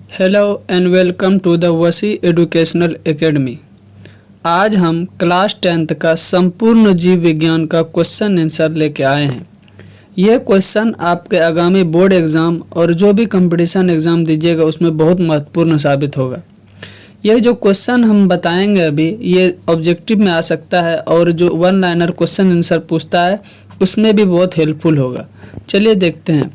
Hello and welcome to the Wasi educational academy. आज हम class 10th का संपूर्ण जीव विज्ञान का क्वेश्चन आंसर लेके आए हैं। यह क्वेश्चन आपके आगामी बोर्ड एग्ज़ाम और जो भी कंपटीशन एग्ज़ाम दीजिएगा उसमें बहुत महत्वपूर्ण साबित होगा। यह जो क्वेश्चन हम बताएंगे अभी ये ऑब्जेक्टिव में आ सकता है और जो वन लाइनर क्वेश्चन आंसर पूछता है उसमें भी बहुत हेल्पफुल होगा। चलिए देखते हैं।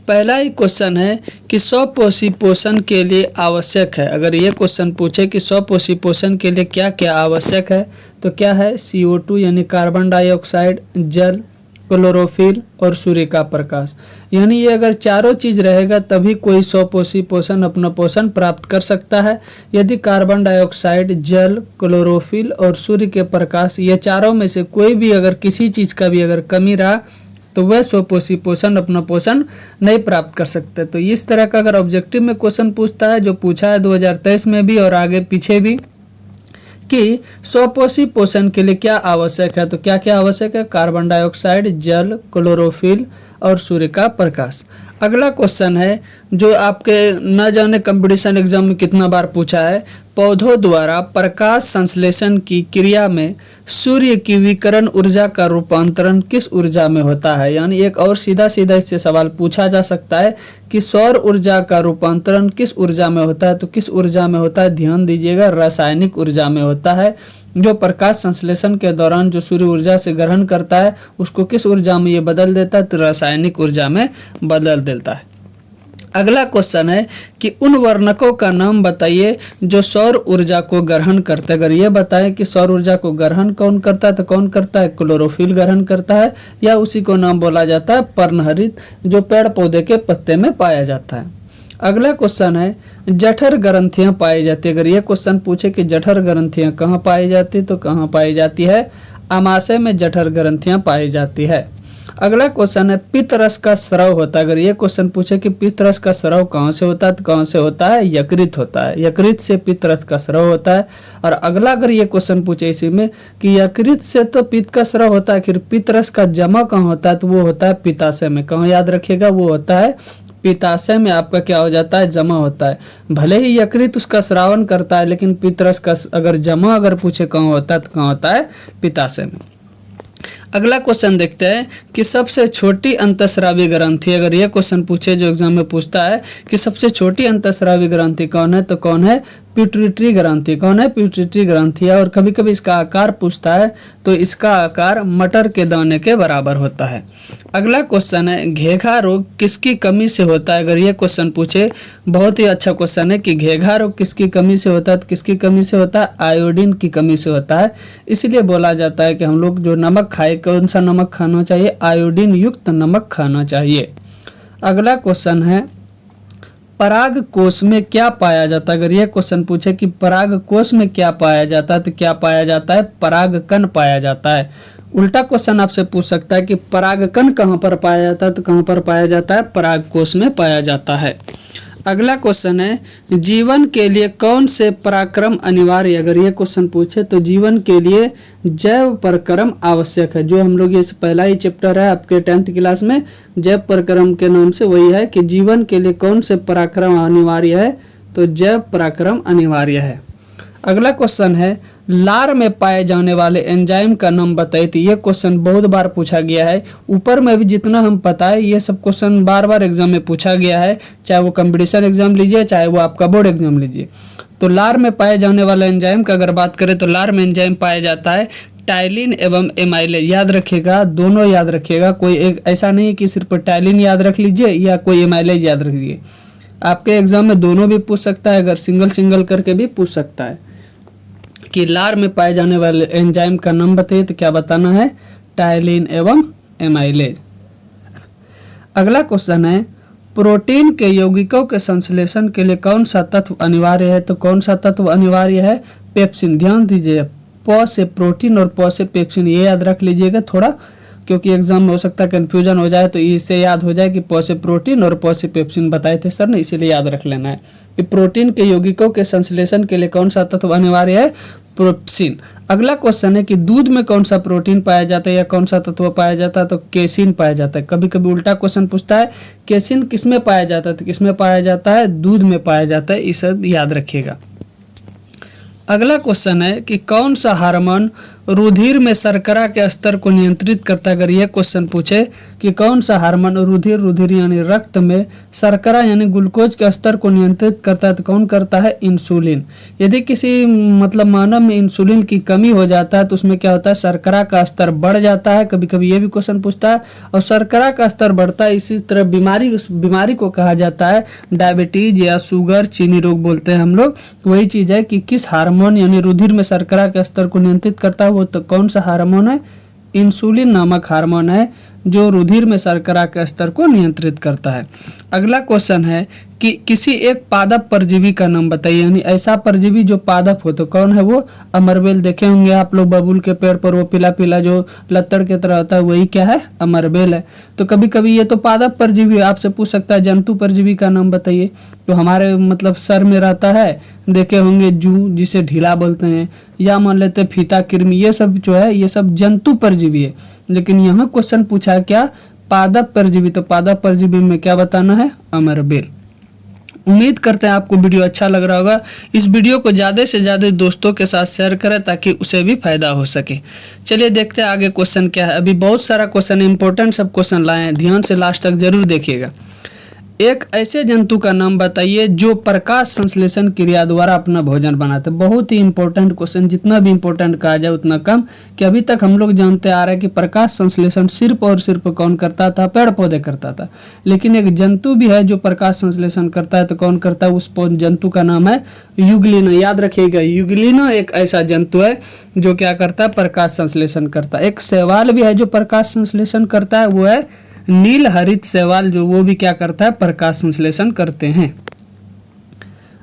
पहला ही क्वेश्चन है कि स्वपोषी पोषण के लिए आवश्यक है। अगर ये क्वेश्चन पूछे कि स्वपोषी पोषण के लिए क्या क्या आवश्यक है तो क्या है CO2 यानी कार्बन डाइऑक्साइड, जल, क्लोरोफिल और सूर्य का प्रकाश। यानी ये अगर चारों चीज़ रहेगा तभी कोई स्वपोषी पोषण अपना पोषण प्राप्त कर सकता है। यदि कार्बन डाइऑक्साइड, जल, क्लोरोफिल और सूर्य के प्रकाश ये चारों में से कोई भी अगर किसी चीज़ का भी अगर कमी रहा तो वह स्वपोषी पोषण अपना पोषण नहीं प्राप्त कर सकते। तो इस तरह का अगर ऑब्जेक्टिव में क्वेश्चन पूछता है जो पूछा है 2023 में भी और आगे पीछे भी कि स्वपोषी पोषण के लिए क्या आवश्यक है तो क्या क्या आवश्यक है, कार्बन डाइऑक्साइड, जल, क्लोरोफिल और सूर्य का प्रकाश। अगला क्वेश्चन है जो आपके न जाने कंपटीशन एग्जाम में कितना बार पूछा है, पौधों द्वारा प्रकाश संश्लेषण की क्रिया में सूर्य की विकिरण ऊर्जा का रूपांतरण किस ऊर्जा में होता है। यानी एक और सीधा सीधा इससे सवाल पूछा जा सकता है कि सौर ऊर्जा का रूपांतरण किस ऊर्जा में होता है तो किस ऊर्जा में होता है, ध्यान दीजिएगा रासायनिक ऊर्जा में होता है। जो प्रकाश संश्लेषण के दौरान जो सूर्य ऊर्जा से ग्रहण करता है उसको किस ऊर्जा में ये बदल देता है तो रासायनिक ऊर्जा में बदल देता है। अगला क्वेश्चन है कि उन वर्णकों का नाम बताइए जो सौर ऊर्जा को ग्रहण करते हैं। अगर ये बताएं कि सौर ऊर्जा को ग्रहण कौन करता है तो कौन करता है, क्लोरोफिल ग्रहण करता है या उसी को नाम बोला जाता है पर्णहरित जो पेड़ पौधे के पत्ते में पाया जाता है। अगला क्वेश्चन है जठर ग्रंथियां पाई जाती है। अगर ये क्वेश्चन पूछे कि जठर ग्रंथियां कहाँ पाई जाती है तो कहाँ पाई जाती है, आमाशय में जठर ग्रंथियां पाई जाती है। अगला क्वेश्चन है पित्त रस का स्राव होता है। अगर ये क्वेश्चन पूछे कि पित्त रस का स्राव कहाँ से होता है तो कहाँ से होता है, यकृत होता है। यकृत से पित्त रस का स्राव होता है। और अगला अगर ये क्वेश्चन पूछे इसी में कि यकृत से तो पित्त का स्राव होता है, फिर पित्त रस का जमा कहाँ होता है तो वो होता है पित्ताशय में। कहाँ याद रखिएगा, वो होता है पित्ताशय में आपका क्या हो जाता है, जमा होता है। भले ही यकृत उसका स्रावन करता है लेकिन पित्त रस का अगर जमा अगर पूछे कहाँ होता है तो कहाँ होता है, पित्ताशय में। अगला क्वेश्चन देखते हैं कि सबसे छोटी अंतःस्रावी ग्रंथि। अगर ये क्वेश्चन पूछे जो एग्जाम में पूछता है कि सबसे छोटी अंतःस्रावी ग्रंथि कौन है तो कौन है, पिट्यूटरी ग्रंथि। कौन है, पिट्यूटरी ग्रंथि है। और कभी कभी इसका आकार पूछता है तो इसका आकार मटर के दाने के बराबर होता है। अगला क्वेश्चन है घेघा रोग किसकी कमी से होता है। अगर ये क्वेश्चन पूछे, बहुत ही अच्छा क्वेश्चन है कि घेघा रोग किसकी कमी से होता है तो किसकी कमी से होता है, आयोडीन की कमी से होता है। इसलिए बोला जाता है कि हम लोग जो नमक खाए कौन सा नमक खाना चाहिए, आयोडीन युक्त नमक खाना चाहिए। अगला क्वेश्चन है पराग कोश में क्या पाया जाता है। अगर ये क्वेश्चन पूछे कि पराग कोश में क्या पाया जाता है तो क्या पाया जाता है, परागकण पाया जाता है। उल्टा क्वेश्चन आपसे पूछ सकता है कि परागकण कहाँ पर पाया जाता है तो कहाँ पर पाया जाता है, पराग कोश में पाया जाता है। अगला क्वेश्चन है जीवन के लिए कौन से पराक्रम अनिवार्य। अगर ये क्वेश्चन पूछे तो जीवन के लिए जैव परक्रम आवश्यक है। जो हम लोग ये पहला ही चैप्टर है आपके 10th क्लास में जैव परक्रम के नाम से, वही है कि जीवन के लिए कौन से पराक्रम अनिवार्य है तो जैव पराक्रम अनिवार्य है। अगला क्वेश्चन है लार में पाए जाने वाले एंजाइम का नाम बताइए। तो ये क्वेश्चन बहुत बार पूछा गया है। ऊपर में भी जितना हम पता है ये सब क्वेश्चन बार बार एग्जाम में पूछा गया है, चाहे वो कंपटीशन एग्जाम लीजिए चाहे वो आपका बोर्ड एग्जाम लीजिए। तो लार में पाए जाने वाले एंजाइम का अगर बात करें तो लार में एंजाइम पाया जाता है टाइलिन एवं एमाइलेज। याद रखिएगा, दोनों याद रखिएगा, कोई एक ऐसा नहीं कि सिर्फ टाइलिन याद रख लीजिए या कोई एमाइलेज याद रख लीजिए। आपके एग्जाम में दोनों भी पूछ सकता है, अगर सिंगल सिंगल करके भी पूछ सकता है कि लार में पाए जाने वाले एंजाइम का नाम बताइए तो क्या बताना है, टाइलिन एवं एमाइलेज। अगला क्वेश्चन है प्रोटीन के यौगिकों के संश्लेषण के लिए कौन सा तत्व अनिवार्य है तो कौन सा तत्व अनिवार्य है, पेप्सिन। ध्यान दीजिए, प से प्रोटीन और प से पेप्सिन, ये याद रख लीजिएगा थोड़ा, क्योंकि एग्जाम में हो सकता है कन्फ्यूजन हो जाए, तो इससे याद हो जाए कि पॉसिप्रोटीन और पॉसिपेप्सिन बताए थे सर ने, इसीलिए याद रख लेना है कि प्रोटीन के यौगिकों के संश्लेषण के लिए कौन सा तत्व अनिवार्य है, प्रोप्सिन। अगला क्वेश्चन है कि दूध में कौन सा प्रोटीन पाया जाता है या कौन सा तत्व पाया जाता है, तो केसिन पाया जाता है। कभी कभी उल्टा क्वेश्चन पूछता है केसिन किसमें पाया जाता है, तो किसमें पाया जाता है, दूध में पाया जाता है, इसे याद रखिएगा। अगला क्वेश्चन है कि कौन सा हार्मोन रुधिर में शर्करा के स्तर को नियंत्रित करता है। अगर यह क्वेश्चन पूछे कि कौन सा हार्मोन रुधिर यानी रक्त में शर्करा यानी ग्लूकोज के स्तर को नियंत्रित करता है, तो कौन करता है, इंसुलिन। यदि किसी मतलब मानव में इंसुलिन की कमी हो जाता है तो उसमें क्या होता है, शर्करा का स्तर बढ़ जाता है। कभी कभी ये भी क्वेश्चन पूछता है, और शर्करा का स्तर बढ़ता है, इसी तरह बीमारी को कहा जाता है डायबिटीज या शुगर, चीनी रोग बोलते हैं हम लोग। वही चीज है कि किस हार्मोन यानी रुधिर में शर्करा के स्तर को नियंत्रित करता है, वो तो कौन सा हार्मोन है, इंसुलिन नामक हार्मोन है जो रुधिर में शर्करा के स्तर को नियंत्रित करता है। अगला क्वेश्चन है कि किसी एक पादप परजीवी का नाम बताइए, यानी ऐसा परजीवी जो पादप हो, तो कौन है वो, अमरबेल। देखे होंगे आप लोग बबूल के पेड़ पर वो पीला पीला जो लत्तड़ के तरह होता है, वही क्या है, अमरबेल है। तो कभी कभी ये तो पादप परजीवी आपसे पूछ सकता है जंतु परजीवी का नाम बताइए, तो हमारे मतलब सर में रहता है, देखे होंगे जू जिसे ढीला बोलते हैं, या मान लेते फीता कृमि, ये सब जो है ये सब जंतु परजीवी है। लेकिन यहाँ क्वेश्चन पूछा है क्या, पादप परजीवी, तो पादप परजीवी में क्या बताना है, अमरबेल। उम्मीद करते हैं आपको वीडियो अच्छा लग रहा होगा। इस वीडियो को ज़्यादा से ज़्यादा दोस्तों के साथ शेयर करें ताकि उसे भी फायदा हो सके। चलिए देखते हैं आगे क्वेश्चन क्या है। अभी बहुत सारा क्वेश्चन इंपॉर्टेंट सब क्वेश्चन लाए हैं, ध्यान से लास्ट तक जरूर देखिएगा। एक ऐसे जंतु का नाम बताइए जो प्रकाश संश्लेषण क्रिया द्वारा अपना भोजन बनाते हैं। बहुत ही इंपॉर्टेंट क्वेश्चन, जितना भी इंपॉर्टेंट कहा जाए उतना कम, कि अभी तक हम लोग जानते आ रहे हैं कि प्रकाश संश्लेषण सिर्फ और सिर्फ कौन करता था, पेड़ पौधे करता था। लेकिन एक जंतु भी है जो प्रकाश संश्लेषण करता है, तो कौन करता है, उस जंतु का नाम है यूग्लिना। याद रखिएगा, यूग्लिना एक ऐसा जंतु है जो क्या करता है, प्रकाश संश्लेषण करता है। एक शैवाल भी है जो प्रकाश संश्लेषण करता है, वो है नील हरित शैवाल, जो वो भी क्या करता है, प्रकाश संश्लेषण करते हैं।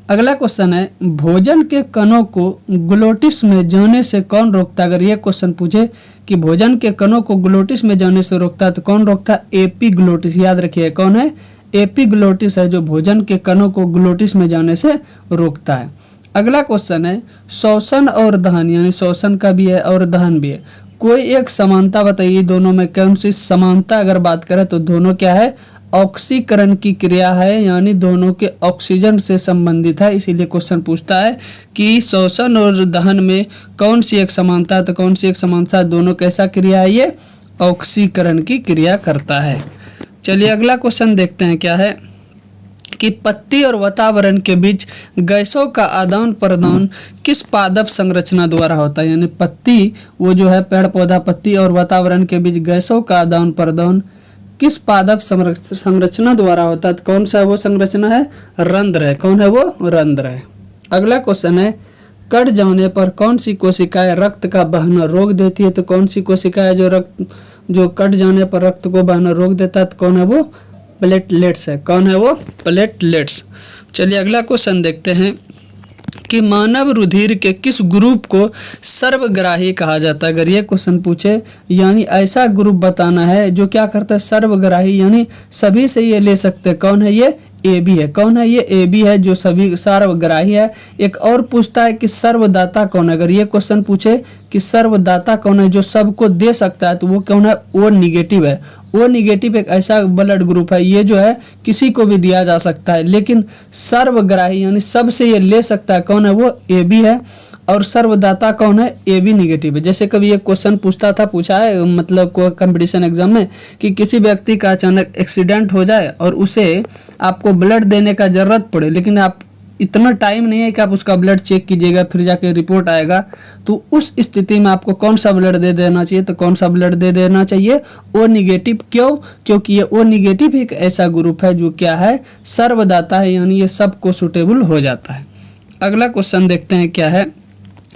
अगला क्वेश्चन है भोजन के कणों को ग्लोटिस में जाने से कौन रोकता है। अगर ये क्वेश्चन पूछे कि भोजन के कणों को ग्लोटिस में जाने से रोकता है, तो कौन रोकता है, एपीग्लोटिस। याद रखिए कौन है, एपीग्लोटिस है जो भोजन के कणों को ग्लोटिस में जाने से रोकता है। अगला क्वेश्चन है श्वसन और दहन, यानी श्वसन का भी है और दहन भी है, कोई एक समानता बताइए दोनों में। कौन सी समानता, अगर बात करें तो दोनों क्या है, ऑक्सीकरण की क्रिया है, यानी दोनों के ऑक्सीजन से संबंधित है। इसीलिए क्वेश्चन पूछता है कि श्वसन और दहन में कौन सी एक समानता है, तो कौन सी एक समानता, दोनों कैसा क्रिया है, ये ऑक्सीकरण की क्रिया करता है। चलिए अगला क्वेश्चन देखते हैं क्या है कि पत्ती और वातावरण के बीच गैसों का आदान प्रदान किस पादप संरचना द्वारा होता है। यानी पत्ती, वो जो है पेड़ पौधा पत्ती, और वातावरण के बीच गैसों का आदान प्रदान किस पादप संरचना द्वारा होता है, तो कौन सा वो संरचना है, रंध्र है। कौन है वो, रंध्र है। अगला क्वेश्चन है कट जाने पर कौन सी कोशिकाएं रक्त का बहना रोक देती है, तो कौन सी कोशिकाएं जो कट जाने पर रक्त को बहना रोक देता है, तो कौन है वो, प्लेटलेट्स है। कौन है वो, प्लेटलेट्स। चलिए अगला क्वेश्चन देखते हैं कि मानव रुधिर के किस ग्रुप को सर्वग्राही कहा जाता है। अगर ये क्वेश्चन पूछे, यानी ऐसा ग्रुप बताना है जो क्या करता है, सर्वग्राही, यानी सभी से ये ले सकते हैं। कौन है ये, ए बी है। कौन है ये, ए बी है जो सभी सर्वग्राही है। एक और पूछता है कि सर्वदाता कौन है। अगर ये क्वेश्चन पूछे कि सर्वदाता कौन है जो सबको दे सकता है, तो वो कौन है, ओ निगेटिव है। ओ निगेटिव एक ऐसा ब्लड ग्रुप है, ये जो है किसी को भी दिया जा सकता है, लेकिन सर्वग्राही यानी सबसे ये ले सकता है, कौन है वो, ए बी है। और सर्वदाता कौन है, ए बी निगेटिव है। जैसे कभी एक क्वेश्चन पूछा है मतलब को कंपटीशन एग्जाम में कि किसी व्यक्ति का अचानक एक्सीडेंट हो जाए और उसे आपको ब्लड देने का जरूरत पड़े, लेकिन आप इतना टाइम नहीं है कि आप उसका ब्लड चेक कीजिएगा फिर जाके रिपोर्ट आएगा, तो उस स्थिति में आपको कौन सा ब्लड दे देना चाहिए, तो कौन सा ब्लड दे देना चाहिए, ओ निगेटिव। क्यों, क्योंकि ये ओ निगेटिव एक ऐसा ग्रुप है जो क्या है, सर्वदाता है, यानी ये सबको सुटेबल हो जाता है। अगला क्वेश्चन देखते हैं क्या है,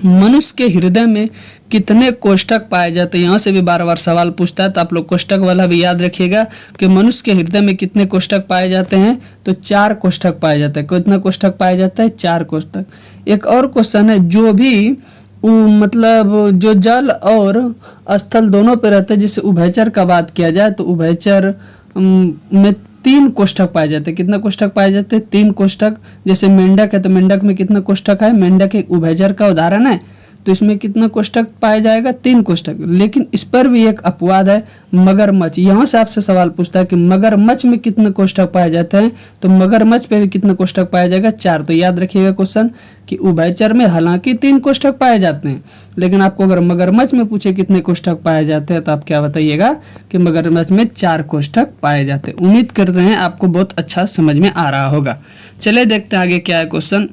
मनुष्य के हृदय में कितने कोष्ठक पाए जाते हैं। यहाँ से भी बार बार सवाल पूछता है, तो आप लोग कोष्ठक वाला भी याद रखिएगा कि मनुष्य के हृदय में कितने कोष्ठक पाए जाते हैं, तो 4 कोष्ठक पाए जाते हैं। कितना कोष्ठक पाए जाता है, 4 कोष्ठक। एक और क्वेश्चन है जो भी मतलब जो जल और स्थल दोनों पे रहते हैं। जैसे उभयचर का बात किया जाए तो उभयचर में 3 कोष्ठक पाए जाते हैं। कितना कोष्ठक पाए जाते हैं? 3 कोष्ठक। जैसे मेंढक है तो मेंढक में कितना कोष्ठक है? मेंढक एक उभयचर का उदाहरण है, तो इसमें कितना कोष्ठक पाया जाएगा? 3 कोष्ठक। लेकिन इस पर भी एक अपवाद है, मगरमच्छ। यहाँ से आपसे सवाल पूछता है कि मगरमच्छ में कितने कोष्ठक पाए जाते हैं, तो मगरमच्छ पे भी कितना कोष्ठक पाया जाएगा? 4। तो याद रखिएगा क्वेश्चन कि उभयचर में हालांकि 3 कोष्ठक पाए जाते हैं, लेकिन आपको अगर मगरमच्छ में पूछे कितने कोष्ठक पाए जाते हैं तो आप क्या बताइएगा कि मगरमच्छ में 4 कोष्ठक पाए जाते हैं। उम्मीद करते हैं आपको बहुत अच्छा समझ में आ रहा होगा। चलिए देखते हैं आगे क्या है क्वेश्चन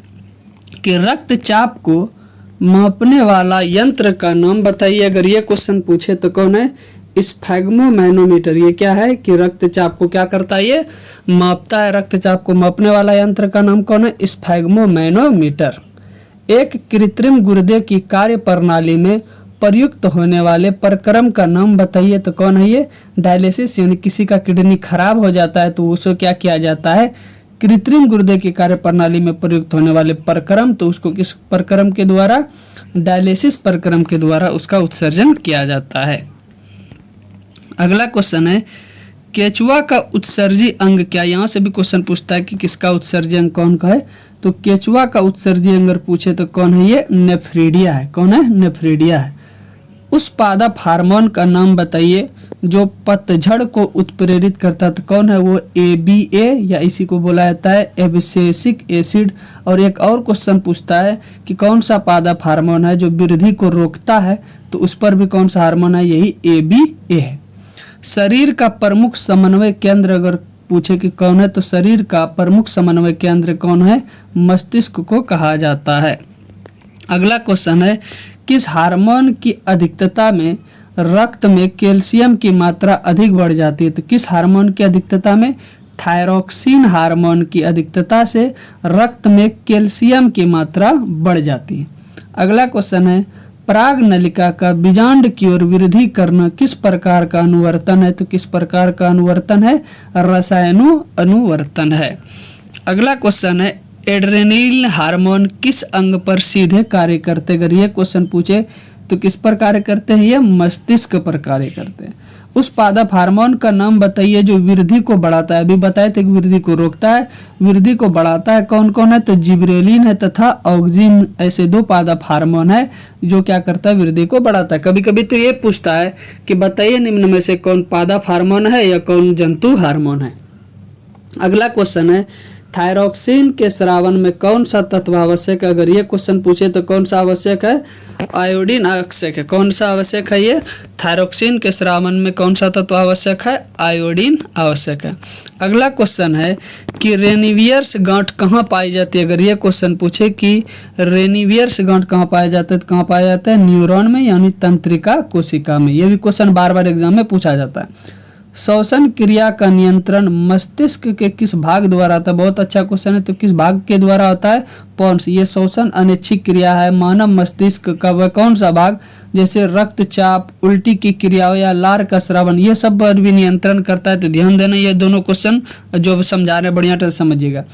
कि रक्तचाप को मापने वाला यंत्र का नाम बताइए। अगर ये क्वेश्चन पूछे तो कौन है? स्फैग्मोमैनोमीटर। ये क्या है कि रक्तचाप को क्या करता है? ये मापता है। रक्तचाप को मापने वाला यंत्र का नाम कौन है? स्फैग्मोमैनोमीटर। एक कृत्रिम गुर्दे की कार्य प्रणाली में प्रयुक्त होने वाले प्रक्रम का नाम बताइए। तो कौन है ये? डायलिसिस। यानी किसी का किडनी खराब हो जाता है तो उसको क्या किया जाता है? कृत्रिम गुर्दे की कार्य प्रणाली में प्रयुक्त होने वाले प्रक्रम, तो उसको किस प्रक्रम के द्वारा? डायलिसिस प्रक्रम के द्वारा उसका उत्सर्जन किया जाता है। अगला क्वेश्चन है केचुआ का उत्सर्जी अंग क्या? यहाँ से भी क्वेश्चन पूछता है कि किसका उत्सर्जी अंग कौन का है, तो केचुआ का उत्सर्जी अंग अगर पूछे तो कौन है ये? नेफ्रीडिया है। कौन है? नेफ्रीडिया है। उस पादप हार्मोन का नाम बताइए जो पतझड़ को उत्प्रेरित करता है, तो कौन है वो? ABA, या इसी को बोला जाता है एब्सिसिक एसिड। और एक और क्वेश्चन पूछता है कि कौन सा पादप हार्मोन है जो वृद्धि को रोकता है, तो उस पर भी कौन सा हार्मोन है? यही ABA है। शरीर का प्रमुख समन्वय केंद्र अगर पूछे कि कौन है, तो शरीर का प्रमुख समन्वय केंद्र कौन है? मस्तिष्क को कहा जाता है। अगला क्वेश्चन है किस हार्मोन की अधिकता में रक्त में कैल्शियम की मात्रा अधिक बढ़ जाती है? तो किस हार्मोन की अधिकता में? थायरोक्सिन हार्मोन की अधिकता से रक्त में कैल्शियम की मात्रा बढ़ जाती है। अगला क्वेश्चन है पराग नलिका का बीजांड की ओर वृद्धि करना किस प्रकार का अनुवर्तन है? तो किस प्रकार का अनुवर्तन है? रसायनो अनुवर्तन है। अगला क्वेश्चन है एड्रेनल हार्मोन किस अंग पर सीधे कार्य करते? अगर ये क्वेश्चन पूछे तो किस पर कार्य करते हैं? ये मस्तिष्क पर कार्य करते हैं। उस पादप हार्मोन का नाम बताइए जो वृद्धि को बढ़ाता है। अभी बताए थे कि वृद्धि को रोकता है, वृद्धि को बढ़ाता है। कौन कौन है? तो जिब्रेलिन है तथा ऑक्सिन। ऐसे 2 पादप हार्मोन है जो क्या करता है? वृद्धि को बढ़ाता है। कभी कभी तो ये पूछता है कि बताइए निम्न में से कौन पादप हार्मोन है या कौन जंतु हार्मोन है। अगला क्वेश्चन है थायरोक्सिन के स्रावन में कौन सा तत्व आवश्यक है? अगर ये क्वेश्चन पूछे तो कौन सा आवश्यक है? आयोडीन आवश्यक है। कौन सा आवश्यक है? ये थायरोक्सिन के स्रावन में कौन सा तत्व आवश्यक है? आयोडीन आवश्यक है। अगला क्वेश्चन है कि रेनिवियर्स गांठ कहाँ पाई जाती है? अगर ये क्वेश्चन पूछे कि रेनिवियर्स गांठ कहाँ पाया जाता है तो कहाँ पाया जाता है? न्यूरॉन में, यानी तंत्रिका कोशिका में। ये भी क्वेश्चन बार बार एग्जाम में पूछा जाता है। श्वसन क्रिया का नियंत्रण मस्तिष्क के किस भाग द्वारा होता है? बहुत अच्छा क्वेश्चन है। तो किस भाग के द्वारा होता है? पॉन्स। ये श्वसन अनैच्छिक क्रिया है। मानव मस्तिष्क का वह कौन सा भाग? जैसे रक्तचाप, उल्टी की क्रिया या लार का स्रावन, ये सब पर भी नियंत्रण करता है। तो ध्यान देना, ये दोनों क्वेश्चन जो समझा रहे बढ़िया तरह समझिएगा।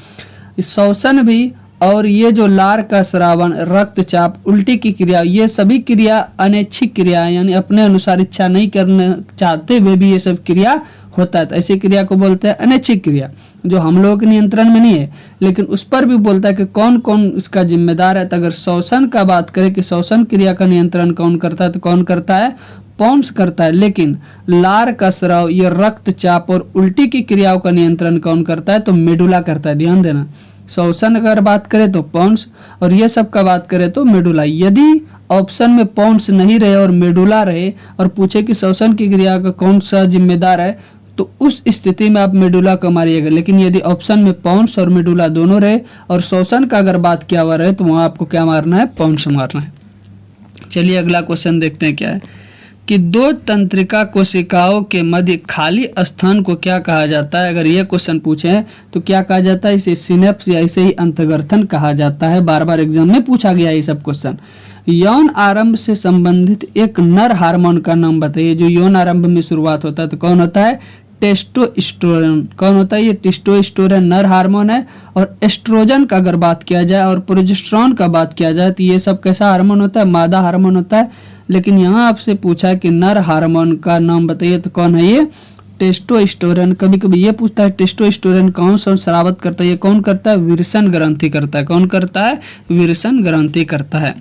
श्वसन भी और ये जो लार का स्रावन, रक्तचाप, उल्टी की क्रिया, ये सभी क्रिया अनैच्छिक क्रिया है, यानी अपने अनुसार इच्छा नहीं करना चाहते हुए भी ये सब क्रिया होता है। तो ऐसी क्रिया को बोलते हैं अनैच्छिक क्रिया, जो हम लोगों के नियंत्रण में नहीं है। लेकिन उस पर भी बोलता है कि कौन कौन इसका जिम्मेदार है। तो अगर श्वसन का बात करें कि श्वसन क्रिया का नियंत्रण कौन करता है, तो कौन करता है? पॉन्स करता है। लेकिन लार का स्राव, ये रक्तचाप और उल्टी की क्रियाओं का नियंत्रण कौन करता है? तो मेडुला करता है। ध्यान देना, श्वसन अगर बात करें तो पॉन्स, और ये सब का बात करें तो मेडुला। यदि ऑप्शन में पॉन्स नहीं रहे और मेडुला रहे और पूछे कि श्वसन की क्रिया का कौन सा जिम्मेदार है, तो उस स्थिति में आप मेडुला को मारिएगा। लेकिन यदि ऑप्शन में पॉन्स और मेडुला दोनों रहे और श्वसन का अगर बात किया हुआ रहे तो वहाँ आपको क्या मारना है? पॉन्स मारना है। चलिए अगला क्वेश्चन देखते हैं क्या है कि 2 तंत्रिका कोशिकाओं के मध्य खाली स्थान को क्या कहा जाता है? अगर ये क्वेश्चन पूछे तो क्या कहा जाता है? इसे सिनेप्स या इसे ही अंतर्गठन कहा जाता है। बार बार एग्जाम में पूछा गया ये सब क्वेश्चन। यौन आरंभ से संबंधित एक नर हार्मोन का नाम बताइए। जो यौन आरंभ में शुरुआत होता है तो कौन होता है? टेस्टोस्टेरोन। कौन होता है ये? टेस्टोस्टेरोन नर हार्मोन है। और एस्ट्रोजन का अगर बात किया जाए और प्रोजेस्टेरोन का बात किया जाए तो ये सब कैसा हार्मोन होता है? मादा हार्मोन होता है। लेकिन यहाँ आपसे पूछा है कि नर हार्मोन का नाम बताइए, तो कौन है ये? टेस्टोस्टेरोन। कभी कभी ये पूछता है टेस्टोस्टेरोन कौन सा स्रावित करता है? ये कौन करता है? विरसन ग्रंथि करता है। कौन करता है? विरसन ग्रंथि करता है।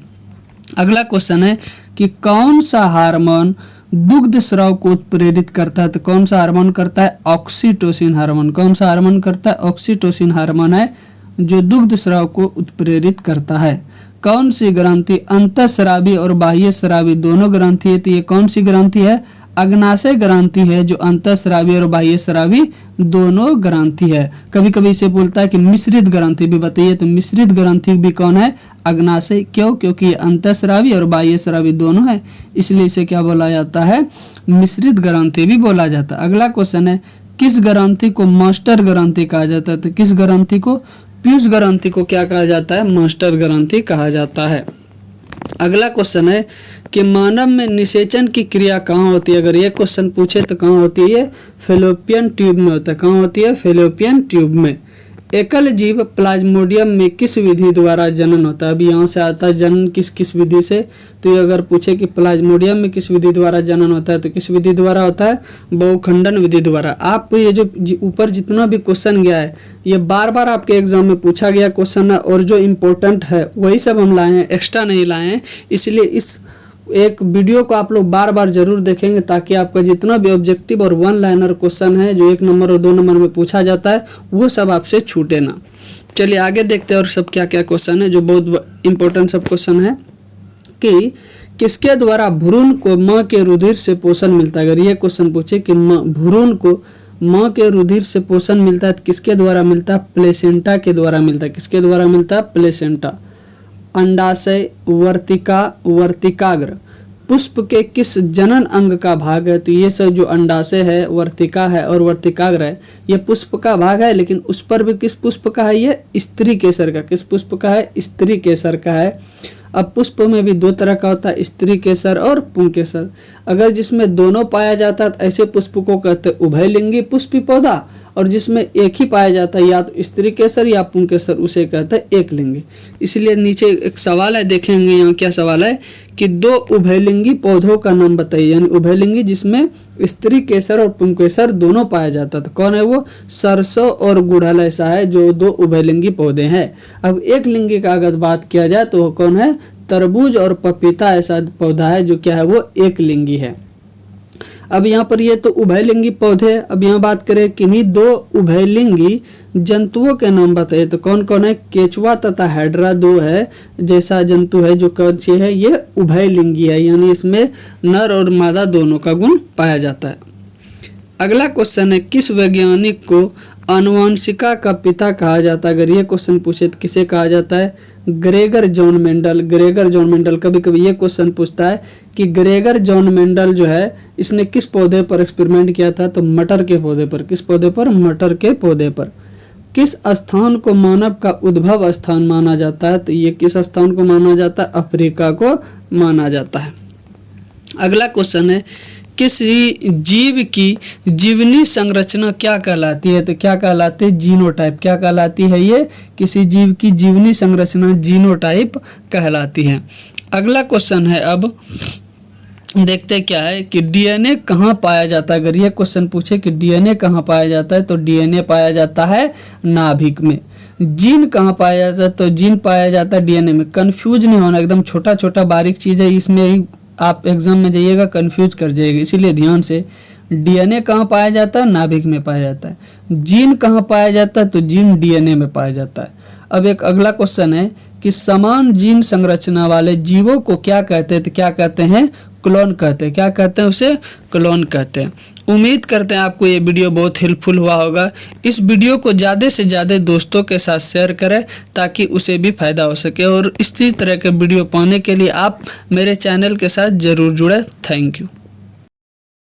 अगला क्वेश्चन है कि कौन सा हार्मोन दुग्ध स्राव को उत्प्रेरित करता है? तो कौन सा हार्मोन करता है? Oxytocin hormone. कौन सा हार्मोन करता है? ऑक्सीटोसिन हार्मोन है जो दुग्ध स्राव को उत्प्रेरित करता है। कौन सी ग्रंथि अंतःस्रावी और बाह्य स्रावी दोनों ग्रंथि है? तो ये कौन सी ग्रंथि है? अग्नाशय ग्रंथि है जो अंतःस्रावी और बाह्य स्रावी दोनों ग्रंथि है। कभी कभी इसे बोलता है कि मिश्रित ग्रंथि भी बताइए, तो मिश्रित ग्रंथि भी कौन है? अग्नाशय। क्यों? क्योंकि ये अंतःस्रावी और बाह्य स्रावी दोनों है, इसलिए इसे क्या बोला जाता है? मिश्रित ग्रंथि भी बोला जाता है। अगला क्वेश्चन है किस ग्रंथि को मास्टर ग्रंथि कहा जाता है? तो किस ग्रंथि को? पीयूष ग्रंथि को क्या कहा जाता है? मास्टर ग्रंथि कहा जाता है। अगला क्वेश्चन है कि मानव में निषेचन की क्रिया कहाँ होती है? अगर ये क्वेश्चन पूछे तो कहाँ होती है? ये फैलोपियन ट्यूब में होता है। कहाँ होती है? फैलोपियन ट्यूब में। एकल जीव प्लाज्मोडियम में किस विधि द्वारा जनन होता है? अभी यहाँ से आता है जनन किस किस विधि से, तो ये अगर पूछे कि प्लाज्मोडियम में किस विधि द्वारा जनन होता है तो किस विधि द्वारा होता है? बहुखंडन विधि द्वारा। आपको ये जो ऊपर जितना भी क्वेश्चन गया है ये बार बार आपके एग्जाम में पूछा गया क्वेश्चन है, और जो इम्पोर्टेंट है वही सब हम लाए हैं, एक्स्ट्रा नहीं लाए हैं। इसलिए इस एक वीडियो को आप लोग बार बार जरूर देखेंगे ताकि आपका जितना भी ऑब्जेक्टिव और वन लाइनर क्वेश्चन है जो 1 नंबर और 2 नंबर में पूछा जाता है वो सब आपसे छूटे ना। चलिए आगे देखते हैं और सब क्या क्या क्वेश्चन है जो बहुत इंपॉर्टेंट सब क्वेश्चन है कि किसके द्वारा भ्रूण को माँ के रुधिर से पोषण मिलता है? अगर ये क्वेश्चन पूछे कि भ्रूण को माँ के रुधिर से पोषण मिलता है तो किसके द्वारा मिलता है? प्लेसेंटा के द्वारा मिलता है। किसके द्वारा मिलता है? प्लेसेंटा। अंडाशय, वर्तिका, वर्तिकाग्र पुष्प के किस जनन अंग का भाग है? तो ये सब जो अंडाशय है, वर्तिका है और वर्तिकाग्र है ये पुष्प का भाग है, लेकिन उस पर भी किस पुष्प का है? ये स्त्री केसर का। किस पुष्प का है? स्त्री केसर का है। अब पुष्प में भी 2 तरह का होता है, स्त्री केसर और पुंकेसर। अगर जिसमें दोनों पाया जाता है तो ऐसे पुष्प को कहते हैं उभयलिंगी पुष्पी पौधा, और जिसमें एक ही पाया जाता है या तो स्त्री केसर या पुंकेसर उसे कहते हैं एक लिंगी। इसलिए नीचे एक सवाल है, देखेंगे यहाँ क्या सवाल है कि 2 उभयलिंगी पौधों का नाम बताइए। यानी उभयलिंगी जिसमें स्त्री केसर और पुंकेसर दोनों पाया जाता है तो कौन है वो? सरसों और गुड़हल ऐसा है जो 2 उभयलिंगी पौधे हैं। अब एक लिंगी का अगर बात किया जाए तो कौन है? तरबूज और पपीता ऐसा पौधा है जो क्या है? वो एक लिंगी है। अब यहाँ पर ये तो उभयलिंगी पौधे। अब यहाँ बात करें किन्हीं 2 उभयलिंगी जंतुओं के नाम बताइए, तो कौन कौन है? केचुआ तथा हेड्रा 2 है जैसा जंतु है जो कौन सी है? ये उभयलिंगी है, यानी इसमें नर और मादा दोनों का गुण पाया जाता है। अगला क्वेश्चन है किस वैज्ञानिक को आनुवंशिका का पिता कहा जाता है? अगर ये क्वेश्चन पूछे तो किसे कहा जाता है? Gregor John Mendel. Gregor John Mendel. कभी कभी ये क्वेश्चन पूछता है कि ग्रेगर जॉन मेंडल जो है इसने किस पौधे पर एक्सपेरिमेंट किया था? तो मटर के पौधे पर। किस पौधे पर? मटर के पौधे पर। किस स्थान को मानव का उद्भव स्थान माना जाता है? तो ये किस स्थान को माना जाता है? अफ्रीका को माना जाता है। अगला क्वेश्चन है किसी जीव की जीवनी संरचना क्या कहलाती है? तो क्या कहलाती है? जीनोटाइप। क्या कहलाती है ये? किसी जीव की जीवनी संरचना जीनोटाइप कहलाती है। अगला क्वेश्चन है, अब देखते क्या है कि डीएनए कहाँ पाया जाता है? अगर ये क्वेश्चन पूछे कि डीएनए कहाँ पाया जाता है तो डीएनए पाया जाता है नाभिक में। जीन कहाँ पाया जाता है? तो जीन पाया जाता है डीएनए में। कंफ्यूज नहीं होना, एकदम छोटा छोटा बारीक चीज़ है, इसमें ही आप एग्जाम में जाइएगा कंफ्यूज कर जाएगा, इसीलिए ध्यान से। डीएनए कहाँ पाया जाता है? नाभिक में पाया जाता है। जीन कहाँ पाया जाता है? तो जीन डीएनए में पाया जाता है। अब एक अगला क्वेश्चन है कि समान जीन संरचना वाले जीवों को क्या कहते हैं? तो क्या कहते हैं? क्लोन कहते हैं। क्या कहते हैं? उसे क्लोन कहते हैं। उम्मीद करते हैं आपको ये वीडियो बहुत हेल्पफुल हुआ होगा। इस वीडियो को ज़्यादा से ज़्यादा दोस्तों के साथ शेयर करें ताकि उसे भी फ़ायदा हो सके, और इसी तरह के वीडियो पाने के लिए आप मेरे चैनल के साथ ज़रूर जुड़े। Thank you.